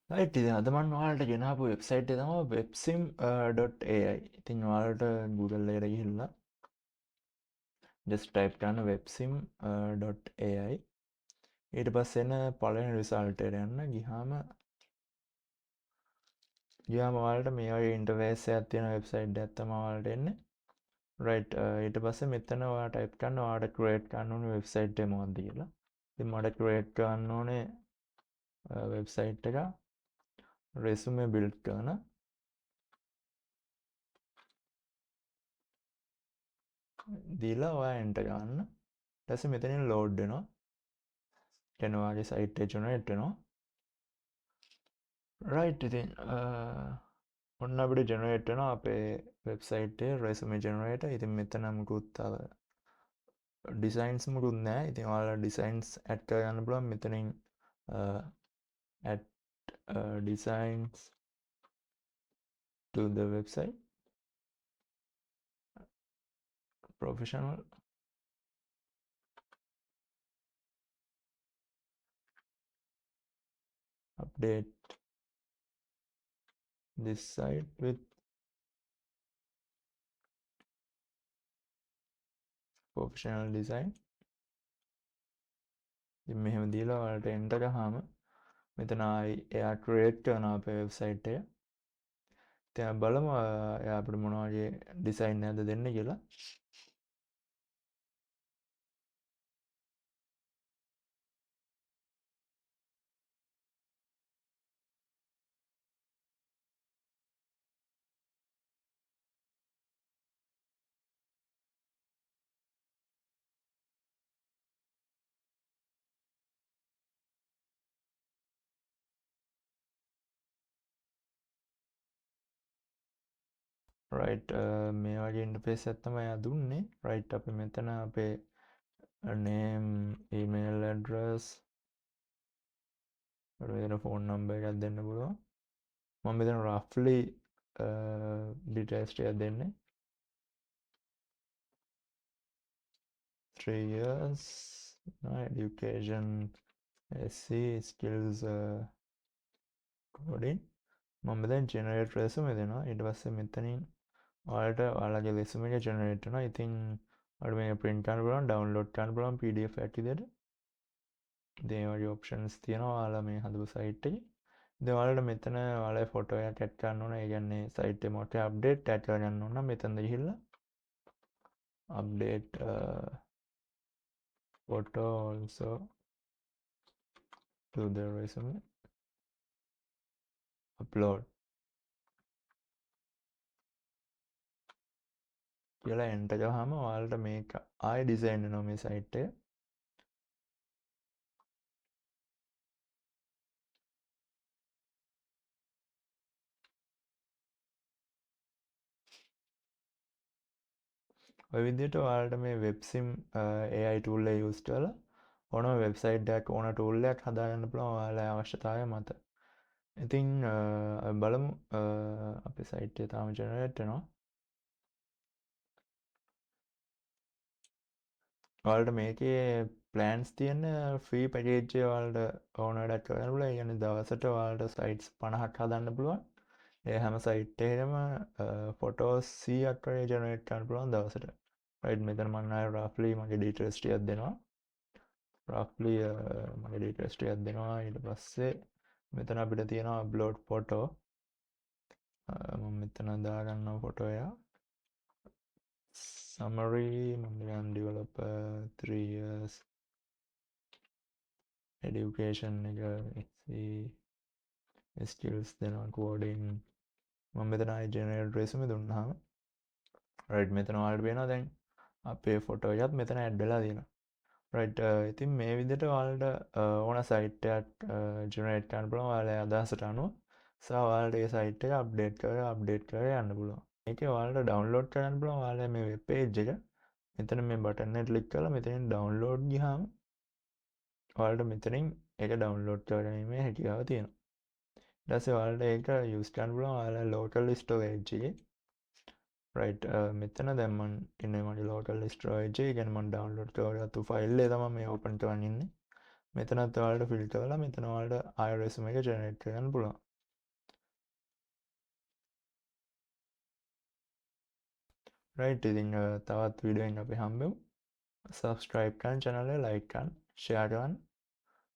Right ඉතින් අද මම ඔයාලට ගෙනාපු වෙබ්සයිට් එක තමයි websim.ai. ඉතින් ඔයාලට Google එකට ගිහිල්ලා just type කරන්න websim.ai. ඊට පස්සේ එන පළවෙනි result එකට යන්න ගියාම ඔයාලට මේ වගේ ඉන්ටර්ෆේස් එකක් තියෙන වෙබ්සයිට් එකක් තමයි ඔයාලට එන්නේ. right ඊට පස්සේ මෙතන ඔයා type කරන්න ඔයාලට create කරන්න ඕනේ වෙබ්සයිට් එක මොකක්ද කියලා. ඉතින් මට create කරන්න ඕනේ වෙබ්සයිට් එක resume build කරන දීලා ඔයා enter ගන්න. ඊට පස්සේ මෙතනින් load වෙනවා. දැන් ඔයාගේ site එක generate වෙනවා. right ඉතින් ඔන්න අපිට generate වෙනවා අපේ website එකේ resume generator. ඉතින් මෙතන මුකුත් designs මුකුත් නැහැ. ඉතින් ඔයාලා designs add කරගන්න පුළුවන් මෙතනින් add designs to the website professional update this site with professional design. ඉතින් මෙහෙම දීලා ඔයාලට enter ගහම මෙතන ආයි එයා create කරන අපේ website එක. ඉතින් බලමු එයා අපිට මොන වගේ design එකක්ද දෙන්නේ කියලා. right මේ වගේ ඉන්ටර්ෆේස් එකක් තමයි එයා දුන්නේ. right අපි මෙතන අපේ name email address මෙතන phone number එකක් දෙන්න පුළුවන්. මම මෙතන roughly details ටිකක් දෙන්නේ. 3 years education SC skills coding. මම මෙතන generate resume දෙනවා. ඊට පස්සේ මෙතනින් ඔයාලට ඔයාලගේ resume එක generate වෙනවා. ඉතින් ඔයාලට මේක print කරන්න පුළුවන්, download කරන්න පුළුවන් PDF එකක් විදිහට. ඉතින් ඒ වගේ options තියෙනවා ඔයාලා මේ හදපු site එකේ. ඉතින් ඔයාලට මෙතන ඔයාලගේ photo එකක් add කරන්න ඕන. ඒ කියන්නේ site එක මොකක්ද update add කරගන්න ඕන නම් මෙතනද ගිහිල්ලා update photo also to the resume upload කියලා enter ගහම ඔයාලට මේක ආයෙ design වෙනවා මේ site එක. ඔය විදිහට ඔයාලට මේ WebSim AI tool එක use කරලා ඕනම website එකක් ඕන tool එකක් හදාගන්න පුළුවන් ඔයාලගේ අවශ්‍යතාවය මත. ඉතින් බලමු අපේ site එක තාම generate වෙනවා. ඔයාලට මේකේ plans තියෙන free package එක ඔයාලට ඕන වැඩක් කරන්න පුළුවන්. ඒ කියන්නේ දවසට ඔයාලට sites 50ක් හදන්න පුළුවන්. ඒ හැම site එකකම photos 100ක් වගේ generate කරන්න පුළුවන් දවසට. right මෙතන මම ආයෙ roughly මගේ details ටිකක් දෙනවා. roughly මගේ details ටිකක් දෙනවා. ඊට පස්සේ මෙතන අපිට තියෙනවා upload photo. මම මෙතන දාගන්නවා photo එක. summary මම ගන්න developer 3 years education එක skills දෙනවා coding මම මෙතන ආයි generate resume දුන්නාම right මෙතන ඔයාලට පේනවා දැන් අපේ photo එකත් මෙතන add වෙලා තියෙනවා. right ඉතින් මේ විදිහට ඔයාලට ඕන site එකක් generate කරන්න පුළුවන් ඔයාලගේ අදහසට අනුව සහ ඔයාලට ඒ site එක update කරලා යන්න පුළුවන්. මේකේ ඔයාලට download කරන්න පුළුවන් ඔයාලගේ මේ web page එක. මෙතන මේ button එක click කරලා මෙතනින් download ගියාම ඔයාලට මෙතනින් ඒක download කරගැනීමේ හැකියාව තියෙනවා. ඊට පස්සේ ඔයාලට ඒක use කරන්න පුළුවන් ඔයාලගේ local storage එකේ. right මෙතන දැන් මම ඉන්නේ මගේ local storage එකේ. ඒ කියන්නේ මම download කරගත්තු file එක තමයි මේ open කරන් ඉන්නේ. මෙතනත් ඔයාලට ෆිල්ටර් කරලා මෙතන ඔයාලට ආයෙ රෙස්යුම එක ජෙනරේට් කරගන්න පුළුවන්. රයිට් ඉතින් තවත් වීඩියෝ එකකින් අපි හම්බෙමු. සබස්ක්‍රයිබ් කරන්න, channel එක like කරන්න, share කරන්න.